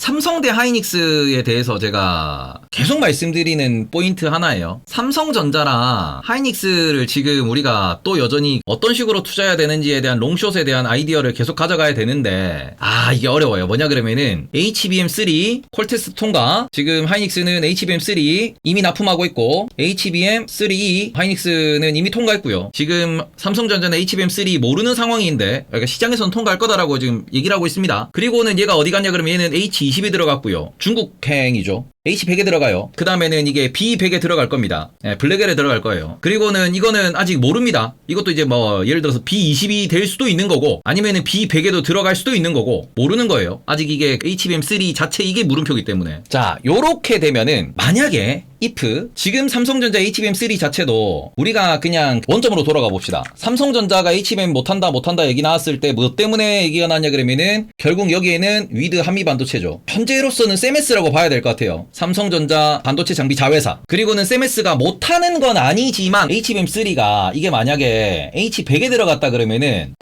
삼성 대 하이닉스에 대해서 제가 계속 말씀드리는 포인트 하나예요. 삼성전자랑 하이닉스를 지금 우리가 또 여전히 어떤 식으로 투자해야 되는지에 대한 롱숏에 대한 아이디어를 계속 가져가야 되는데 이게 어려워요. 뭐냐 그러면은 HBM3 콜테스트 통과, 지금 하이닉스는 HBM3 이미 납품하고 있고 HBM3E 하이닉스는 이미 통과했고요. 지금 삼성전자는 HBM3 모르는 상황인데, 그러니까 시장에서는 통과할 거다라고 지금 얘기를 하고 있습니다. 그리고는 얘가 어디 갔냐 그러면 얘는 H20이 들어갔고요. 중국행이죠. H100에 들어가요. 그 다음에는 이게 B100에 들어갈 겁니다. 블랙엘에 들어갈 거예요. 그리고는 이거는 아직 모릅니다. 이것도 이제 뭐 예를 들어서 B20이 될 수도 있는 거고 아니면은 B100에도 들어갈 수도 있는 거고 모르는 거예요. 아직 이게 HBM3 자체 이게 물음표기 때문에. 자, 요렇게 되면은 만약에 if 지금 삼성전자 HBM3 자체도 우리가 그냥 원점으로 돌아가 봅시다. 삼성전자가 HBM 못한다 얘기 나왔을 때 뭐 때문에 얘기가 나냐 그러면은 결국 여기에는 위드 한미반도체죠. 현재로서는 셈스라고 봐야 될 것 같아요. 삼성전자 반도체 장비 자회사. 그리고는 셈스가 못하는 건 아니지만 HBM3가 이게 만약에 H100에 들어갔다 그러면은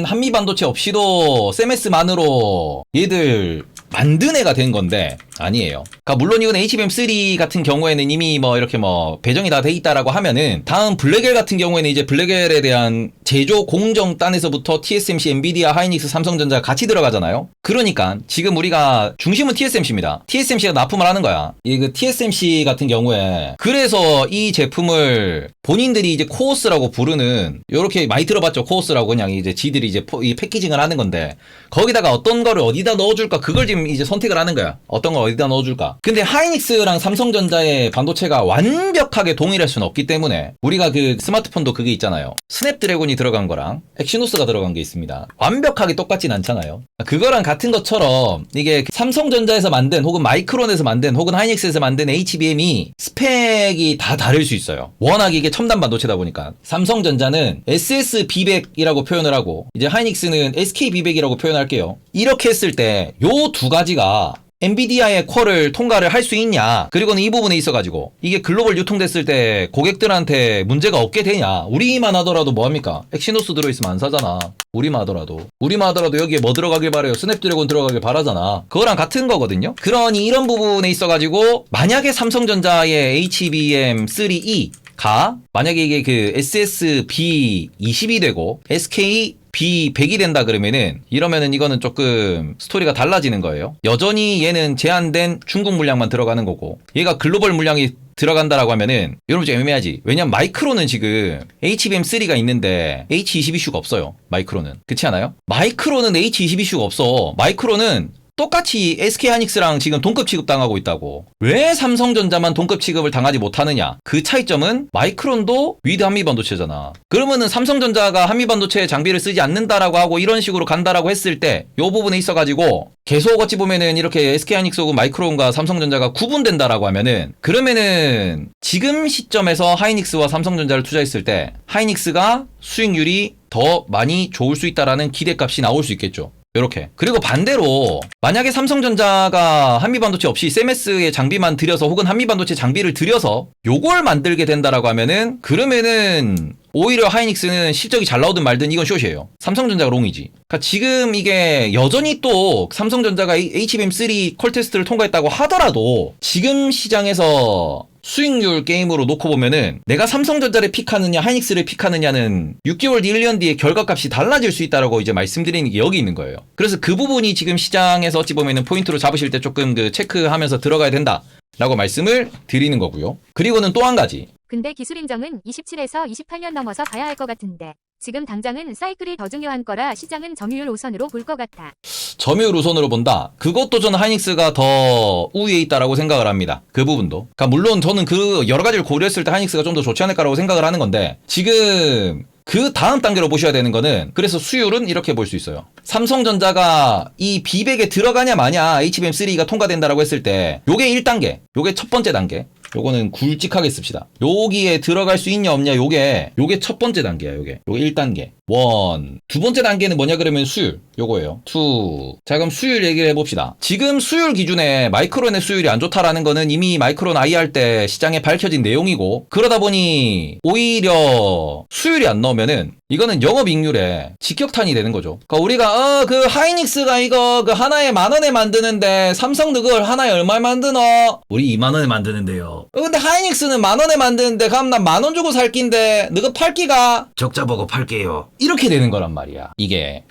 한미반도체 없이도 셈스만으로 얘들 만든 애가 된 건데 아니에요. 그러니까 물론 이건 HBM3 같은 경우에는 이미 뭐 이렇게 뭐 배정이 다 돼 있다라고 하면은 다음 블랙엘 같은 경우에는 이제 블랙엘에 대한 제조 공정 단에서부터 TSMC, 엔비디아, 하이닉스, 삼성전자 같이 들어가잖아요. 그러니까 지금 우리가 중심은 TSMC입니다. TSMC가 납품을 하는 거야. 이 그 TSMC 같은 경우에 그래서 이 제품을 본인들이 이제 코어스라고 부르는, 요렇게 많이 들어봤죠. 코어스라고 그냥 이제 지들이 이제 이 패키징을 하는 건데 거기다가 어떤 거를 어디다 넣어줄까 그걸 지금 이제 선택을 하는 거야. 어떤 걸 어디다 넣어줄까. 근데 하이닉스랑 삼성전자의 반도체가 완벽하게 동일할 수는 없기 때문에 우리가 그 스마트폰도 그게 있잖아요. 스냅드래곤이 들어간 거랑 엑시노스가 들어간 게 있습니다. 완벽하게 똑같진 않잖아요. 그거랑 같은 것처럼 이게 삼성전자에서 만든 혹은 마이크론에서 만든 혹은 하이닉스에서 만든 HBM이 스펙이 다 다를 수 있어요. 워낙 이게 첨단 반도체다 보니까. 삼성전자는 SSB100이라고 표현을 하고 이제 하이닉스는 SKB100이라고 표현할게요. 이렇게 했을 때 요 두 가지가 엔비디아의 퀄을 통과를 할 수 있냐, 그리고는 이 부분에 있어가지고 이게 글로벌 유통됐을 때 고객들한테 문제가 없게 되냐. 우리만 하더라도 뭐합니까? 엑시노스 들어있으면 안 사잖아. 우리만 하더라도 여기에 뭐 들어가길 바래요? 스냅드래곤 들어가길 바라잖아. 그거랑 같은 거거든요. 그러니 이런 부분에 있어가지고 만약에 삼성전자의 HBM3E가 만약에 이게 그 SSB20이 되고 SK B100이 된다 그러면은, 이러면은 이거는 조금 스토리가 달라지는 거예요. 여전히 얘는 제한된 중국 물량만 들어가는 거고 얘가 글로벌 물량이 들어간다라고 하면은 여러분 좀 애매하지. 왜냐면 마이크론은 지금 HBM3가 있는데 H20 이슈가 없어요. 마이크론은. 그렇지 않아요? 마이크론은 H20 이슈가 없어. 마이크론은 똑같이 SK하이닉스랑 지금 동급 취급당하고 있다고. 왜 삼성전자만 동급 취급을 당하지 못하느냐? 그 차이점은 마이크론도 위드 한미반도체잖아. 그러면은 삼성전자가 한미반도체 장비를 쓰지 않는다라고 하고 이런 식으로 간다라고 했을 때 요 부분에 있어가지고 계속 어찌 보면은 이렇게 SK하이닉스하고 마이크론과 삼성전자가 구분된다라고 하면은, 그러면은 지금 시점에서 하이닉스와 삼성전자를 투자했을 때 하이닉스가 수익률이 더 많이 좋을 수 있다라는 기대값이 나올 수 있겠죠. 요렇게. 그리고 반대로 만약에 삼성전자가 한미반도체 없이 셈스의 장비만 들여서 혹은 한미반도체 장비를 들여서 요걸 만들게 된다라고 하면은, 그러면은 오히려 하이닉스는 실적이 잘 나오든 말든 이건 숏이에요. 삼성전자가 롱이지. 그러니까 지금 이게 여전히 또 삼성전자가 HBM3 콜 테스트를 통과했다고 하더라도 지금 시장에서 수익률 게임으로 놓고 보면은 내가 삼성전자를 픽하느냐 하이닉스를 픽하느냐는 6개월 뒤 1년 뒤에 결과값이 달라질 수 있다라고 이제 말씀드리는 게 여기 있는 거예요. 그래서 그 부분이 지금 시장에서 어찌 보면은 포인트로 잡으실 때 조금 그 체크하면서 들어가야 된다 라고 말씀을 드리는 거고요. 그리고는 또 한 가지. 근데 기술 인정은 27에서 28년 넘어서 봐야 할 것 같은데 지금 당장은 사이클이 더 중요한 거라 시장은 점유율 우선으로 볼 것 같아. 점유율 우선으로 본다. 그것도 저는 하이닉스가 더 우위에 있다라고 생각을 합니다. 그 부분도. 그러니까 물론 저는 그 여러 가지를 고려했을 때 하이닉스가 좀 더 좋지 않을까라고 생각을 하는 건데, 지금 그 다음 단계로 보셔야 되는 거는, 그래서 수율은 이렇게 볼 수 있어요. 삼성전자가 이 B100에 들어가냐 마냐 HBM3가 통과된다라고 했을 때 요게 1단계, 요게 첫 번째 단계. 요거는 굵직하게 씁시다. 여기에 들어갈 수 있냐 없냐 요게 첫 번째 단계야. 요게 1단계. 원. 두 번째 단계는 뭐냐 그러면 수율. 요거예요. 투. 자, 그럼 수율 얘기를 해봅시다. 지금 수율 기준에 마이크론의 수율이 안 좋다라는 거는 이미 마이크론 아이 할 때 시장에 밝혀진 내용이고, 그러다 보니 오히려 수율이 안 나오면은 이거는 영업이익률에 직격탄이 되는 거죠. 그러니까 우리가 그 하이닉스가 이거 그 하나에 10,000원에 만드는데 삼성도 그걸 하나에 얼마에 만드노? 우리 20,000원에 만드는데요. 근데 하이닉스는 10,000원에 만드는데 그럼 난 10,000원 주고 살 낀데 너가 팔 끼가? 적자 보고 팔게요. 이렇게 되는 거란 말이야. 이게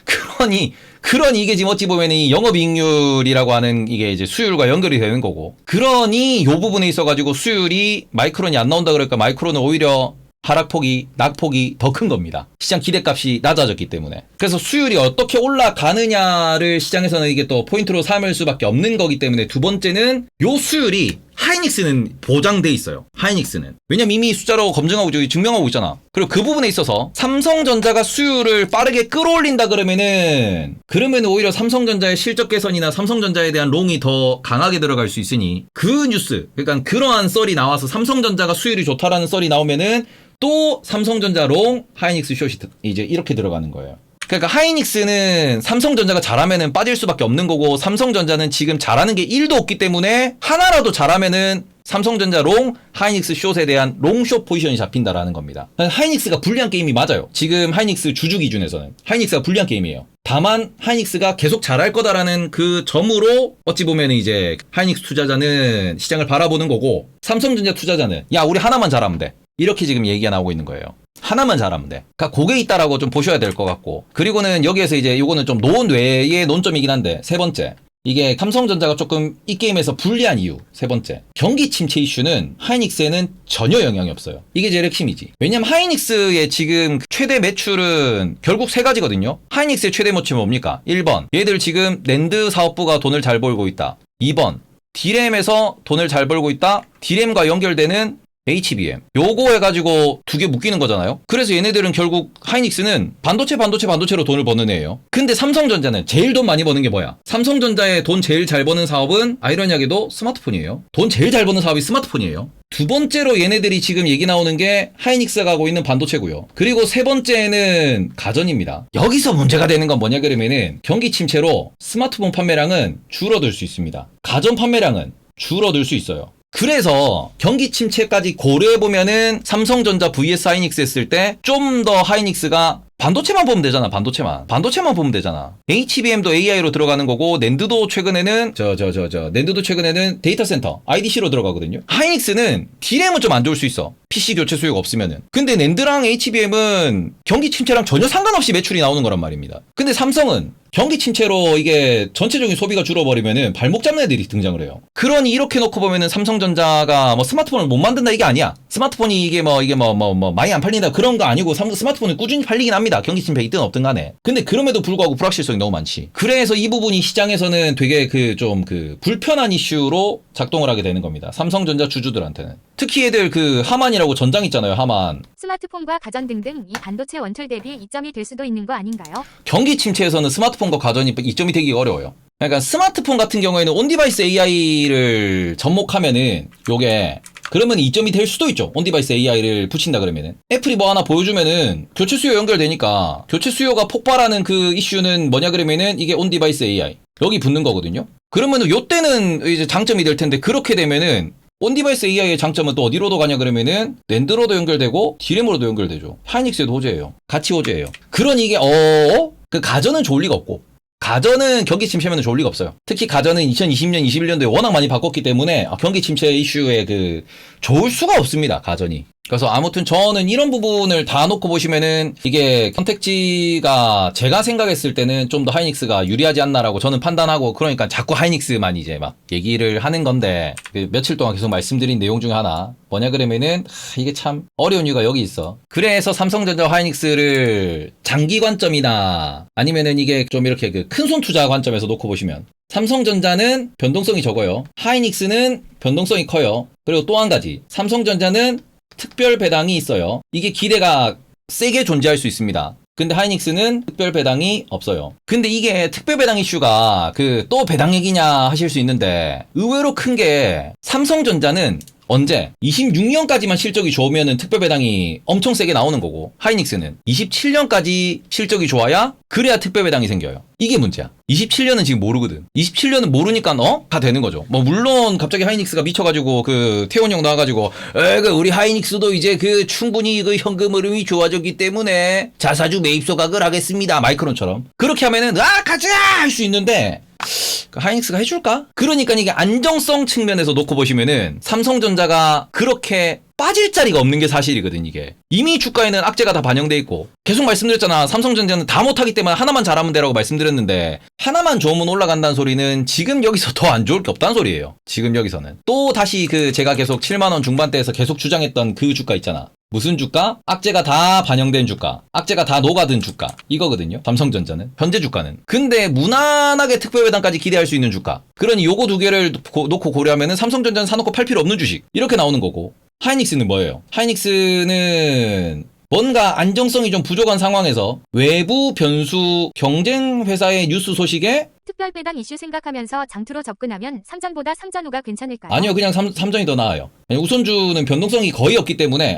그러니 이게 지금 어찌 보면 이 영업이익률이라고 하는 이게 이제 수율과 연결이 되는 거고, 그러니 요 부분에 있어가지고 수율이 마이크론이 안 나온다 그러니까 마이크론은 오히려 하락폭이, 낙폭이 더 큰 겁니다. 시장 기대값이 낮아졌기 때문에. 그래서 수율이 어떻게 올라가느냐를 시장에서는 이게 또 포인트로 삼을 수밖에 없는 거기 때문에, 두 번째는 요 수율이 하이닉스는 보장돼 있어요. 하이닉스는. 왜냐면 이미 숫자로 검증하고 증명하고 있잖아. 그리고 그 부분에 있어서 삼성전자가 수율을 빠르게 끌어올린다 그러면은 오히려 삼성전자의 실적 개선이나 삼성전자에 대한 롱이 더 강하게 들어갈 수 있으니, 그 뉴스, 그러니까 그러한 썰이 나와서 삼성전자가 수율이 좋다라는 썰이 나오면은 또 삼성전자 롱, 하이닉스 숏이 이제 이렇게 들어가는 거예요. 그러니까 하이닉스는 삼성전자가 잘하면은 빠질 수밖에 없는 거고, 삼성전자는 지금 잘하는 게 1도 없기 때문에 하나라도 잘하면은 삼성전자 롱, 하이닉스 숏에 대한 롱숏 포지션이 잡힌다라는 겁니다. 하이닉스가 불리한 게임이 맞아요. 지금 하이닉스 주주 기준에서는 하이닉스가 불리한 게임이에요. 다만 하이닉스가 계속 잘할 거다라는 그 점으로 어찌 보면 이제 하이닉스 투자자는 시장을 바라보는 거고, 삼성전자 투자자는 야, 우리 하나만 잘하면 돼, 이렇게 지금 얘기가 나오고 있는 거예요. 하나만 잘하면 돼. 그러니까 그게 있다라고 좀 보셔야 될 것 같고, 그리고는 여기에서 이제 요거는 좀 논외의 논점이긴 한데, 세 번째, 이게 삼성전자가 조금 이 게임에서 불리한 이유, 세 번째, 경기 침체 이슈는 하이닉스에는 전혀 영향이 없어요. 이게 제일 핵심이지. 왜냐면 하이닉스의 지금 최대 매출은 결국 세 가지거든요. 하이닉스의 최대 매출은 뭡니까? 1번, 얘들 지금 낸드 사업부가 돈을 잘 벌고 있다. 2번, D램에서 돈을 잘 벌고 있다. D램과 연결되는 HBM. 요거 해가지고 두 개 묶이는 거잖아요. 그래서 얘네들은 결국 하이닉스는 반도체로 돈을 버는 애예요. 근데 삼성전자는 제일 돈 많이 버는 게 뭐야? 삼성전자의 돈 제일 잘 버는 사업은 아이러니하게도 스마트폰이에요. 돈 제일 잘 버는 사업이 스마트폰이에요. 두 번째로 얘네들이 지금 얘기 나오는 게 하이닉스가 가고 있는 반도체고요. 그리고 세 번째는 가전입니다. 여기서 문제가 되는 건 뭐냐 그러면은, 경기 침체로 스마트폰 판매량은 줄어들 수 있습니다. 가전 판매량은 줄어들 수 있어요. 그래서 경기 침체까지 고려해보면은 삼성전자 vs 하이닉스 했을 때 좀 더 하이닉스가 반도체만 보면 되잖아. 반도체만 보면 되잖아. HBM도 AI로 들어가는 거고, 낸드도 최근에는 낸드도 최근에는 데이터 센터 IDC로 들어가거든요. 하이닉스는 D램은 좀 안 좋을 수 있어. PC 교체 수요가 없으면은. 근데 낸드랑 HBM은 경기 침체랑 전혀 상관없이 매출이 나오는 거란 말입니다. 근데 삼성은 경기 침체로 이게 전체적인 소비가 줄어버리면은 발목 잡는 애들이 등장을 해요. 그러니 이렇게 놓고 보면은 삼성전자가 뭐 스마트폰을 못 만든다 이게 아니야. 스마트폰이 이게 많이 안 팔린다 그런 거 아니고, 스마트폰은 꾸준히 팔리긴 합니다. 경기 침체 있든 없든 간에. 근데 그럼에도 불구하고 불확실성이 너무 많지. 그래서 이 부분이 시장에서는 되게 좀 불편한 이슈로 작동을 하게 되는 겁니다. 삼성전자 주주들한테는. 특히 애들 하만이라고 전장 있잖아요. 하만. 스마트폰과 가전 등등 이 반도체 원출 대비 이점이 될 수도 있는 거 아닌가요? 경기 침체에서는 스마트폰과 가전이 이점이 되기 어려워요. 그러니까 스마트폰 같은 경우에는 온디바이스 AI를 접목하면은 요게 그러면 이점이 될 수도 있죠. 온디바이스 AI를 붙인다 그러면은. 애플이 뭐 하나 보여주면은 교체 수요 연결되니까, 교체 수요가 폭발하는 그 이슈는 뭐냐 그러면은 이게 온디바이스 AI 여기 붙는 거거든요. 그러면은 요때는 이제 장점이 될 텐데, 그렇게 되면은 온디바이스 AI의 장점은 또 어디로도 가냐 그러면은 낸드로도 연결되고 D램으로도 연결되죠. 하이닉스에도 호재예요. 같이 호재예요. 그러니 이게 그 가전은 좋을 리가 없고, 가전은 경기 침체면 좋을 리가 없어요. 특히 가전은 2020년, 21년도에 워낙 많이 바꿨기 때문에 경기 침체 이슈에 좋을 수가 없습니다. 가전이. 그래서 아무튼 저는 이런 부분을 다 놓고 보시면은 이게 선택지가 제가 생각했을 때는 좀 더 하이닉스가 유리하지 않나라고 저는 판단하고, 그러니까 자꾸 하이닉스만 이제 막 얘기를 하는 건데, 며칠 동안 계속 말씀드린 내용 중에 하나 뭐냐 그러면은 이게 참 어려운 이유가 여기 있어. 그래서 삼성전자 하이닉스를 장기 관점이나 아니면은 이게 좀 이렇게 큰 손 투자 관점에서 놓고 보시면, 삼성전자는 변동성이 적어요. 하이닉스는 변동성이 커요. 그리고 또 한 가지, 삼성전자는 특별 배당이 있어요. 이게 기대가 세게 존재할 수 있습니다. 근데 하이닉스는 특별 배당이 없어요. 근데 이게 특별 배당 이슈가 또 배당 얘기냐 하실 수 있는데, 의외로 큰 게 삼성전자는 언제? 26년까지만 실적이 좋으면은 특별배당이 엄청 세게 나오는 거고, 하이닉스는 27년까지 실적이 좋아야 그래야 특별배당이 생겨요. 이게 문제야. 27년은 지금 모르거든. 27년은 모르니까 다 되는 거죠. 뭐 물론 갑자기 하이닉스가 미쳐가지고 그 태원 형 나와가지고 우리 하이닉스도 이제 그 충분히 그 현금 흐름이 좋아졌기 때문에 자사주 매입 소각을 하겠습니다. 마이크론처럼 그렇게 하면은 가자 할 수 있는데. 하이닉스가 해줄까? 그러니까 이게 안정성 측면에서 놓고 보시면은 삼성전자가 그렇게 빠질 자리가 없는 게 사실이거든. 이게 이미 주가에는 악재가 다 반영돼 있고, 계속 말씀드렸잖아. 삼성전자는 다 못하기 때문에 하나만 잘하면 되라고 말씀드렸는데, 하나만 좋으면 올라간다는 소리는 지금 여기서 더 안 좋을 게 없다는 소리예요. 지금 여기서는 또 다시 그 제가 계속 7만원 중반대에서 계속 주장했던 그 주가 있잖아. 무슨 주가? 악재가 다 반영된 주가, 악재가 다 녹아든 주가, 이거거든요. 삼성전자는 현재 주가는. 근데 무난하게 특별배당까지 기대할 수 있는 주가. 그러니 요거 두 개를 놓고 고려하면은 삼성전자는 사놓고 팔 필요 없는 주식, 이렇게 나오는 거고, 하이닉스는 뭐예요? 하이닉스는 뭔가 안정성이 좀 부족한 상황에서 외부 변수, 경쟁 회사의 뉴스 소식에 특별배당 이슈 생각하면서 장투로 접근하면 삼전보다 삼전 후가 괜찮을까요? 아니요, 그냥 삼전이 더 나아요. 우선주는 변동성이 거의 없기 때문에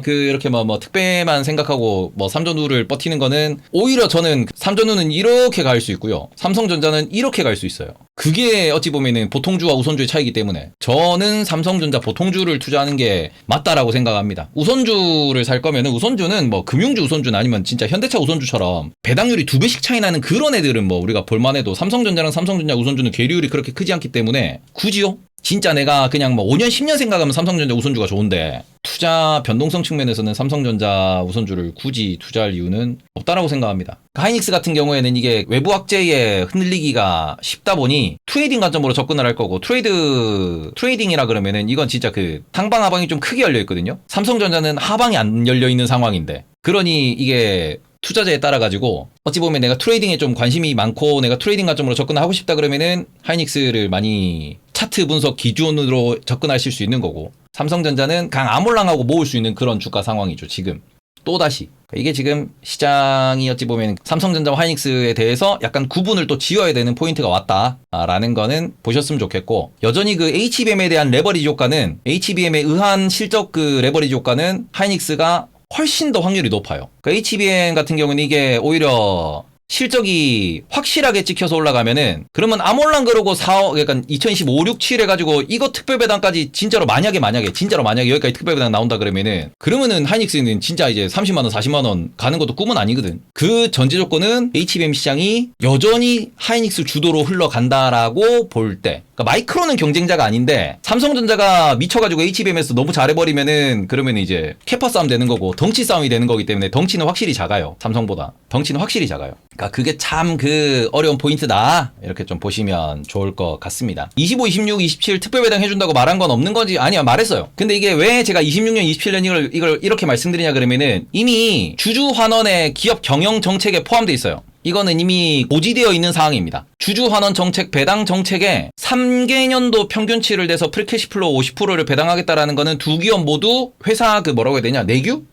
이렇게 뭐 특배만 생각하고 뭐 삼전후를 버티는 거는, 오히려 저는 삼전후는 이렇게 갈 수 있고요, 삼성전자는 이렇게 갈 수 있어요. 그게 어찌 보면은 보통주와 우선주의 차이기 때문에 저는 삼성전자 보통주를 투자하는 게 맞다라고 생각합니다. 우선주를 살 거면은, 우선주는 뭐 금융주 우선주는 아니면 진짜 현대차 우선주처럼 배당률이 2배씩 차이 나는 그런 애들은 뭐 우리가 볼만해도, 삼성전자랑 삼성전자 우선주는 계류율이 그렇게 크지 않기 때문에 굳이요? 진짜 내가 그냥 뭐 5년 10년 생각하면 삼성전자 우선주가 좋은데, 투자 변동성 측면에서는 삼성전자 우선주를 굳이 투자할 이유는 없다라고 생각합니다. 하이닉스 같은 경우에는 이게 외부 악재에 흔들리기가 쉽다 보니 트레이딩 관점으로 접근을 할 거고, 트레이딩이라 그러면은 이건 진짜 그 상방 하방이 좀 크게 열려 있거든요. 삼성전자는 하방이 안 열려 있는 상황인데, 그러니 이게 투자자에 따라 가지고 어찌 보면 내가 트레이딩에 좀 관심이 많고 내가 트레이딩 관점으로 접근을 하고 싶다 그러면은 하이닉스를 많이 차트 분석 기준으로 접근하실 수 있는 거고, 삼성전자는 강 아몰랑하고 모을 수 있는 그런 주가 상황이죠. 지금 또다시 이게 지금 시장이 어찌 보면 삼성전자와 하이닉스에 대해서 약간 구분을 또 지어야 되는 포인트가 왔다라는 거는 보셨으면 좋겠고, 여전히 그 HBM에 대한 레버리지 효과는, HBM에 의한 실적 그 레버리지 효과는 하이닉스가 훨씬 더 확률이 높아요. 그러니까 HBM 같은 경우는 이게 오히려 실적이 확실하게 찍혀서 올라가면은, 그러면 아몰랑 그러고 그러니까 2025, 6, 7 해가지고 이거 특별배당까지 진짜로 만약에 여기까지 특별배당 나온다 그러면은 하이닉스는 진짜 이제 30만원, 40만원 가는 것도 꿈은 아니거든. 그 전제 조건은 HBM 시장이 여전히 하이닉스 주도로 흘러간다라고 볼 때, 그러니까 마이크론은 경쟁자가 아닌데 삼성전자가 미쳐가지고 HBM에서 너무 잘해버리면은, 그러면 이제 캐파 싸움 되는 거고 덩치 싸움이 되는 거기 때문에 덩치는 확실히 작아요. 삼성보다 덩치는 확실히 작아요. 그러니까 그게 참 그 어려운 포인트다, 이렇게 좀 보시면 좋을 것 같습니다. 25, 26, 27 특별배당 해준다고 말한 건 없는 건지, 아니야, 말했어요. 근데 이게 왜 제가 26년, 27년 이걸 이렇게 말씀드리냐 그러면은, 이미 주주환원의 기업 경영 정책에 포함되어 있어요. 이거는 이미 고지되어 있는 사항입니다. 주주환원 정책, 배당 정책에 3개년도 평균치를 내서 프리캐시플로우 50%를 배당하겠다라는 거는 두 기업 모두 회사 뭐라고 해야 되냐, 내규?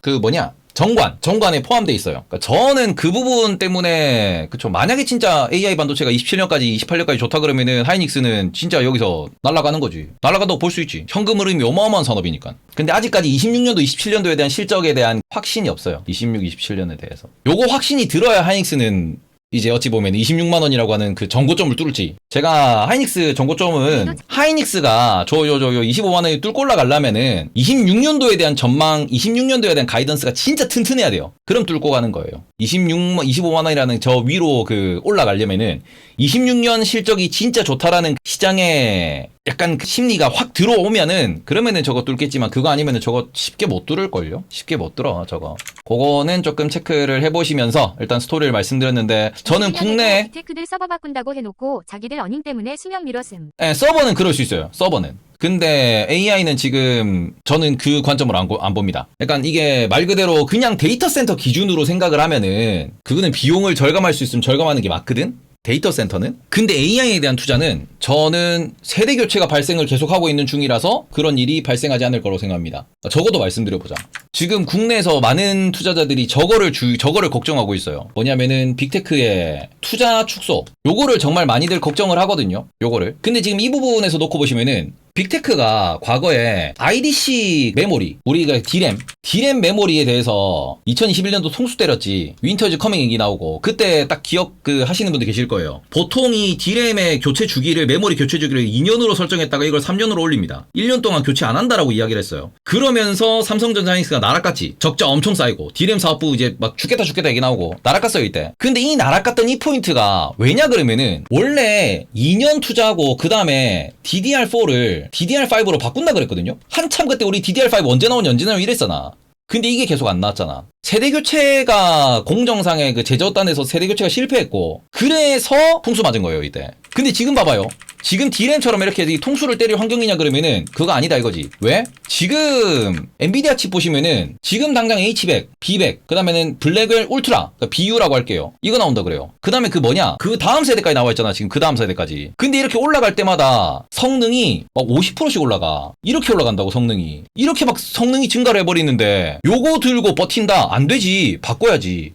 정관에 포함되어 있어요. 그러니까 저는 그 부분 때문에, 그쵸, 만약에 진짜 AI 반도체가 27년까지 28년까지 좋다 그러면은 하이닉스는 진짜 여기서 날아가는 거지. 날아간다고 볼 수 있지. 현금 흐름이 어마어마한 산업이니까. 근데 아직까지 26년도 27년도에 대한 실적에 대한 확신이 없어요. 26, 27년에 대해서. 요거 확신이 들어야 하이닉스는 이제 어찌 보면 26만원이라고 하는 그 전고점을 뚫을지. 제가 하이닉스 전고점은, 하이닉스가 저 25만원이 뚫고 올라가려면은 26년도에 대한 전망, 26년도에 대한 가이던스가 진짜 튼튼해야 돼요. 그럼 뚫고 가는 거예요. 25만원이라는 저 위로 올라가려면은 26년 실적이 진짜 좋다라는 시장에 약간 그 심리가 확 들어오면은, 그러면은 저거 뚫겠지만, 그거 아니면은 저거 쉽게 못 뚫을걸요? 쉽게 못 뚫어, 저거. 그거는 조금 체크를 해보시면서 일단 스토리를 말씀드렸는데, 저는 국내 빅테크들 서버 바꾼다고 해놓고 자기들 어닝 때문에 수명 미뤘음. 서버는 그럴 수 있어요. 서버는. 근데 AI는 지금 저는 그 관점으로 안 봅니다. 약간 이게 말 그대로 그냥 데이터 센터 기준으로 생각을 하면은 그거는 비용을 절감할 수 있으면 절감하는 게 맞거든? 데이터 센터는? 근데 AI에 대한 투자는 저는 세대 교체가 발생을 계속하고 있는 중이라서 그런 일이 발생하지 않을 거라고 생각합니다. 적어도 말씀드려보자. 지금 국내에서 많은 투자자들이 저거를 걱정하고 있어요. 뭐냐면은 빅테크의 투자 축소. 요거를 정말 많이들 걱정을 하거든요. 요거를. 근데 지금 이 부분에서 놓고 보시면은 빅테크가 과거에 IDC 메모리, 우리가 D램 메모리에 대해서 2021년도 통수 때렸지. 윈터즈 커밍 얘기 나오고 그때 딱 기억 하시는 분들 계실 거예요. 보통 이 D램의 교체 주기를 메모리 교체 주기를 2년으로 설정했다가 이걸 3년으로 올립니다. 1년 동안 교체 안 한다라고 이야기를 했어요. 그러면서 삼성전자 하이닉스가 나락같이 적자 엄청 쌓이고 D램 사업부 이제 막 죽겠다 얘기 나오고 나락갔어요 이때. 근데 이 나락갔던 이 포인트가 왜냐 그러면은 원래 2년 투자하고 그 다음에 DDR4를 DDR5로 바꾼다 그랬거든요. 한참 그때 우리 DDR5 언제 나오냐 이랬잖아. 근데 이게 계속 안 나왔잖아. 세대 교체가 공정상의 그 제조단에서 세대 교체가 실패했고 그래서 통수 맞은 거예요 이때. 근데 지금 봐봐요. 지금 D램처럼 이렇게 통수를 때릴 환경이냐 그러면은 그거 아니다 이거지. 왜? 지금 엔비디아 칩 보시면은 지금 당장 H100, B100, 그 다음에는 블랙웰 울트라, 그러니까 BU라고 할게요. 이거 나온다 그래요. 그 다음에 그 뭐냐? 그 다음 세대까지 나와 있잖아. 지금 그 다음 세대까지. 근데 이렇게 올라갈 때마다 성능이 막 50%씩 올라가. 이렇게 올라간다고 성능이. 이렇게 막 성능이 증가를 해버리는데 요거 들고 버틴다? 안 되지. 바꿔야지.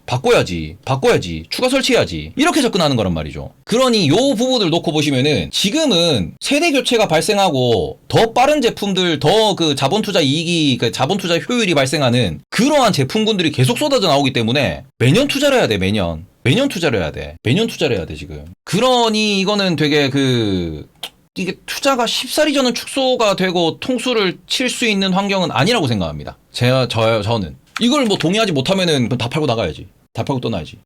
추가 설치해야지. 이렇게 접근하는 거란 말이죠. 그러니 요 부분을 놓고 보시면은 지금은 세대 교체가 발생하고 더 빠른 제품들, 더 그 자본 투자 이익이, 그 자본 투자 효율이 발생하는 그러한 제품군들이 계속 쏟아져 나오기 때문에 매년 투자를 해야 돼, 매년 투자를 해야 돼, 지금. 그러니 이거는 되게 이게 투자가 쉽사리 저는 축소가 되고 통수를 칠 수 있는 환경은 아니라고 생각합니다. 저는. 이걸 뭐 동의하지 못하면은 다 팔고 나가야지. 다 팔고 떠나야지.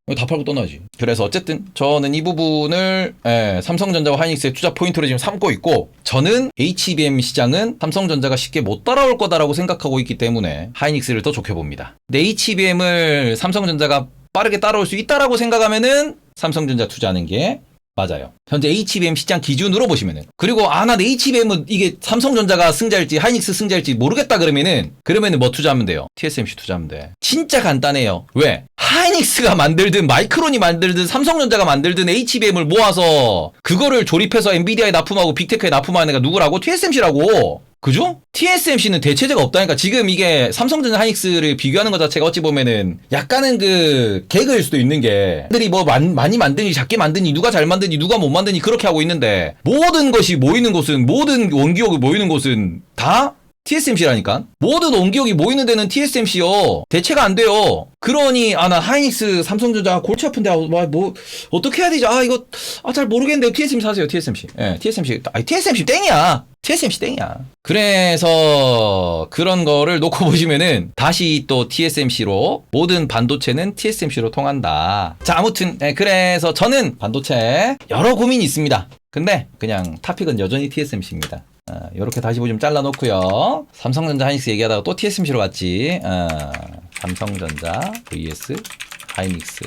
그래서 어쨌든 저는 이 부분을 삼성전자와 하이닉스의 투자 포인트로 지금 삼고 있고, 저는 HBM 시장은 삼성전자가 쉽게 못 따라올 거다라고 생각하고 있기 때문에 하이닉스를 더 좋게 봅니다. 근데 HBM을 삼성전자가 빠르게 따라올 수 있다라고 생각하면은 삼성전자 투자하는 게 맞아요. 현재 HBM 시장 기준으로 보시면은. 그리고 난 HBM은 이게 삼성전자가 승자일지 하이닉스 승자일지 모르겠다 그러면은 뭐 투자하면 돼요? TSMC 투자하면 돼. 진짜 간단해요. 왜? 하이닉스가 만들든 마이크론이 만들든 삼성전자가 만들든 HBM을 모아서 그거를 조립해서 엔비디아에 납품하고 빅테크에 납품하는 애가 누구라고? TSMC라고. 그죠? TSMC는 대체제가 없다니까. 지금 이게 삼성전자 하이닉스를 비교하는 것 자체가 어찌 보면은 약간은 개그일 수도 있는 게, 들이 뭐 많이 만드니 작게 만드니 누가 잘 만드니 누가 못 만드니 그렇게 하고 있는데, 모든 것이 모이는 곳은, 모든 원기옥이 모이는 곳은 다 TSMC라니까? 모든 원기옥이 모이는 데는 TSMC요. 대체가 안 돼요. 그러니 나 하이닉스 삼성전자 골치 아픈데 어떻게 해야 되지? 이거 잘 모르겠는데 TSMC 사세요. TSMC. TSMC 땡이야. TSMC 땡이야. 그래서 그런 거를 놓고 보시면은 다시 또 TSMC로, 모든 반도체는 TSMC로 통한다. 자, 아무튼 그래서 저는 반도체 여러 고민이 있습니다. 근데 그냥 탑픽은 여전히 TSMC입니다. 요렇게 다시 좀 잘라놓고요. 삼성전자 하이닉스 얘기하다가 또 TSMC로 갔지. 삼성전자 vs 하이닉스.